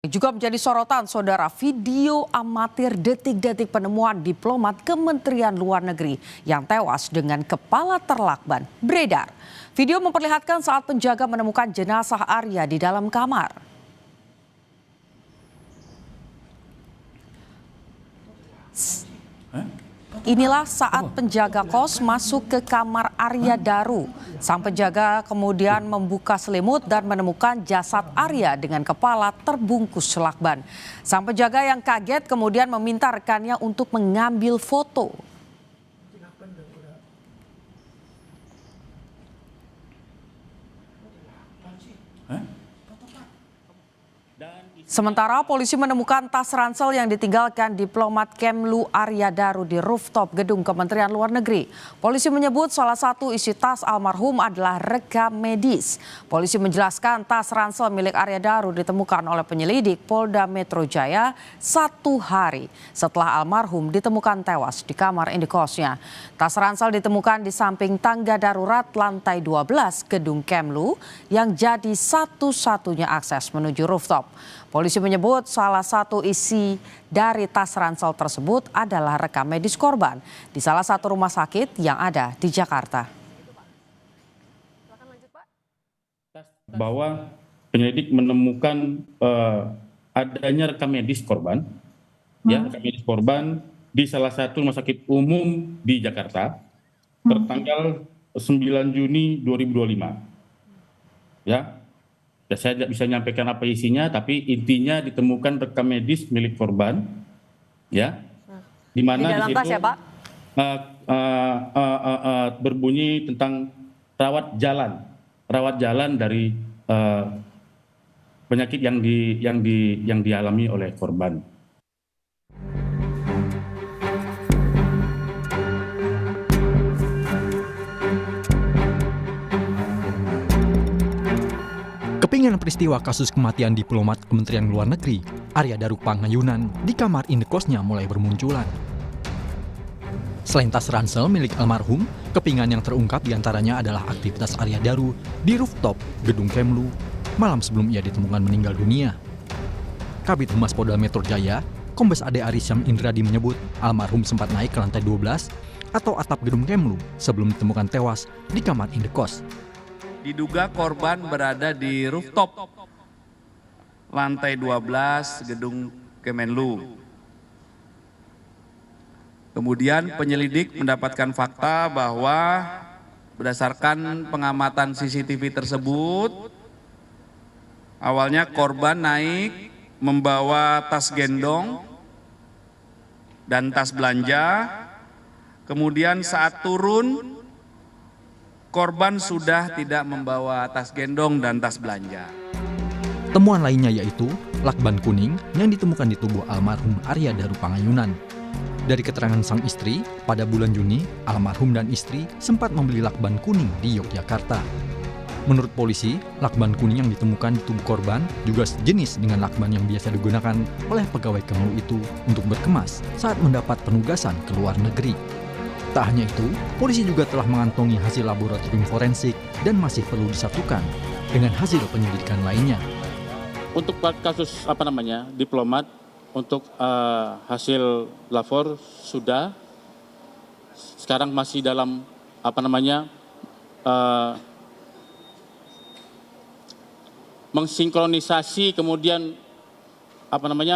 Juga menjadi sorotan, saudara, video amatir detik-detik penemuan diplomat Kementerian Luar Negeri yang tewas dengan kepala terlakban beredar. Video memperlihatkan saat penjaga menemukan jenazah Arya di dalam kamar. Inilah saat penjaga kos masuk ke kamar Arya Daru. Sang penjaga kemudian membuka selimut dan menemukan jasad Arya dengan kepala terbungkus lakban. Sang penjaga yang kaget kemudian meminta rekannya untuk mengambil foto. Sementara polisi menemukan tas ransel yang ditinggalkan diplomat Kemlu Arya Daru di rooftop gedung Kementerian Luar Negeri. Polisi menyebut salah satu isi tas almarhum adalah rekam medis. Polisi menjelaskan tas ransel milik Arya Daru ditemukan oleh penyelidik Polda Metro Jaya 1 hari setelah almarhum ditemukan tewas di kamar indekosnya. Tas ransel ditemukan di samping tangga darurat lantai 12 gedung Kemlu yang jadi satu-satunya akses menuju rooftop. Polisi menyebut salah satu isi dari tas ransel tersebut adalah rekam medis korban di salah satu rumah sakit yang ada di Jakarta. Bahwa penyelidik menemukan adanya rekam medis korban, ya, rekam medis korban di salah satu rumah sakit umum di Jakarta tertanggal 9 Juni 2025. Ya. Saya tidak bisa menyampaikan apa isinya, tapi intinya ditemukan rekam medis milik korban, ya, di mana di situ ya, Pak? Berbunyi tentang rawat jalan dari penyakit yang dialami oleh korban. Kepingan peristiwa kasus kematian diplomat Kementerian Luar Negeri, Arya Daru Pangayunan, di kamar indekosnya mulai bermunculan. Selain tas ransel milik almarhum, kepingan yang terungkap diantaranya adalah aktivitas Arya Daru di rooftop gedung Kemlu malam sebelum ia ditemukan meninggal dunia. Kabid Humas Polda Metro Jaya, Kombes Ade Arisyam Indradi menyebut almarhum sempat naik ke lantai 12 atau atap gedung Kemlu sebelum ditemukan tewas di kamar indekos. Diduga korban berada di rooftop lantai 12 gedung Kemenlu. Kemudian penyelidik mendapatkan fakta bahwa berdasarkan pengamatan CCTV tersebut, awalnya korban naik membawa tas gendong dan tas belanja. Kemudian saat turun, korban sudah tidak membawa tas gendong dan tas belanja. Temuan lainnya yaitu lakban kuning yang ditemukan di tubuh almarhum Arya Daru Pangayunan. Dari keterangan sang istri, pada bulan Juni, almarhum dan istri sempat membeli lakban kuning di Yogyakarta. Menurut polisi, lakban kuning yang ditemukan di tubuh korban juga sejenis dengan lakban yang biasa digunakan oleh pegawai Kemlu itu untuk berkemas saat mendapat penugasan ke luar negeri. Tak hanya itu, polisi juga telah mengantongi hasil laboratorium forensik dan masih perlu disatukan dengan hasil penyelidikan lainnya. Untuk kasus diplomat, untuk hasil lapor sudah, sekarang masih dalam mensinkronisasi, kemudian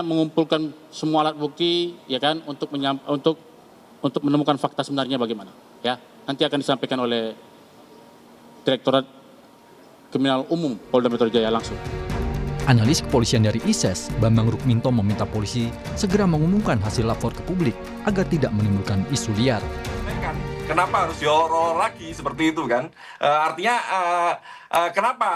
mengumpulkan semua alat bukti, ya kan, untuk menemukan fakta sebenarnya bagaimana, ya. Nanti akan disampaikan oleh Direktorat Kriminal Umum Polda Metro Jaya langsung. Analis kepolisian dari ISES, Bambang Rukminto, meminta polisi segera mengumumkan hasil lapor ke publik agar tidak menimbulkan isu liar. Kenapa harus diolor lagi seperti itu kan? Artinya kenapa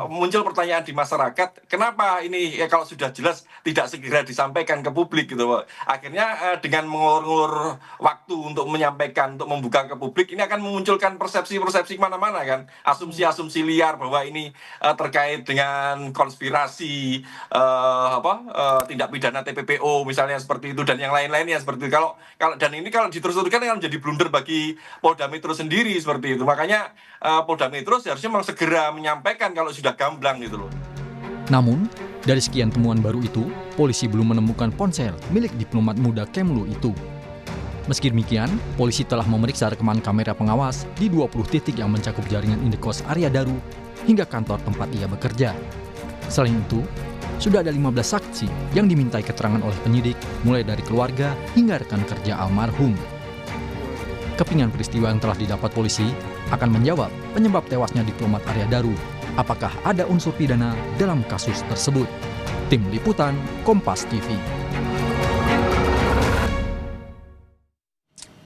muncul pertanyaan di masyarakat, kenapa ini kalau sudah jelas tidak segera disampaikan ke publik gitu. Akhirnya dengan mengulur-ulur waktu untuk menyampaikan, untuk membuka ke publik, ini akan memunculkan persepsi-persepsi kemana-mana kan. Asumsi-asumsi liar bahwa ini terkait dengan konspirasi, tindak pidana TPPO misalnya seperti itu, dan yang lain-lainnya seperti itu. Dan ini kalau diterus-teruskan akan menjadi blunder bagi Polda Metro sendiri seperti itu. Makanya Polda Metro seharusnya memang segera menyampaikan kalau sudah gamblang gitu loh. Namun, Dari sekian temuan baru itu, polisi belum menemukan ponsel milik diplomat muda Kemlu itu. Meski demikian, polisi telah memeriksa rekaman kamera pengawas di 20 titik yang mencakup jaringan indekos Arya Daru hingga kantor tempat ia bekerja. Selain itu, sudah ada 15 saksi yang dimintai keterangan oleh penyidik, mulai dari keluarga hingga rekan kerja almarhum. Kepingan peristiwa yang telah didapat polisi akan menjawab penyebab tewasnya diplomat Arya Daru. Apakah ada unsur pidana dalam kasus tersebut? Tim Liputan Kompas TV.